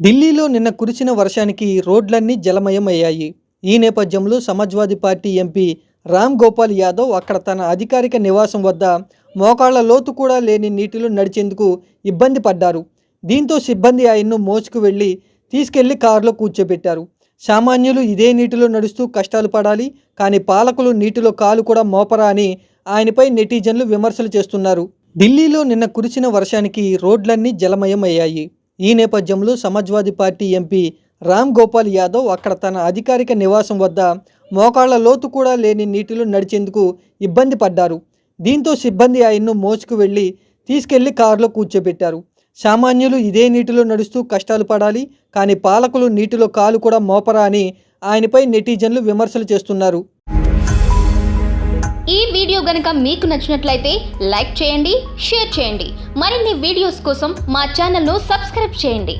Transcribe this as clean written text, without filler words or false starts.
ఢిల్లీలో నిన్న కురిసిన వర్షానికి రోడ్లన్నీ జలమయమయ్యాయి. ఈ నేపథ్యంలో సమాజ్వాదీ పార్టీ ఎంపీ రామ్ గోపాల్ యాదవ్ అక్కడ తన అధికారిక నివాసం వద్ద మోకాళ్ల లోతు కూడా లేని నీటిలో నడిచేందుకు ఇబ్బంది పడ్డారు. దీంతో సిబ్బంది ఆయన్ను మోసుకు తీసుకెళ్లి కారులో కూర్చోబెట్టారు. సామాన్యులు ఇదే నీటిలో నడుస్తూ కష్టాలు పడాలి, కానీ పాలకులు నీటిలో కాలు కూడా మోపరా అని ఆయనపై నెటిజన్లు విమర్శలు చేస్తున్నారు. ఢిల్లీలో నిన్న కురిసిన వర్షానికి రోడ్లన్నీ జలమయమయ్యాయి. ఈ నేపథ్యంలో సమాజ్వాదీ పార్టీ ఎంపీ రామ్ గోపాల్ యాదవ్ అక్కడ తన అధికారిక నివాసం వద్ద మోకాళ్ల లోతు కూడా లేని నీటిలో నడిచేందుకు ఇబ్బంది పడ్డారు. దీంతో సిబ్బంది ఆయన్ను మోసుకు తీసుకెళ్లి కారులో కూర్చోబెట్టారు. సామాన్యులు ఇదే నీటిలో నడుస్తూ కష్టాలు పడాలి, కానీ పాలకులు నీటిలో కాలు కూడా మోపరా అని ఆయనపై నెటిజన్లు విమర్శలు చేస్తున్నారు. ఈ వీడియో గనుక మీకు నచ్చినట్లయితే లైక్ చేయండి, షేర్ చేయండి. మరిన్ని వీడియోస్ కోసం మా ఛానల్ను సబ్స్క్రైబ్ చేయండి.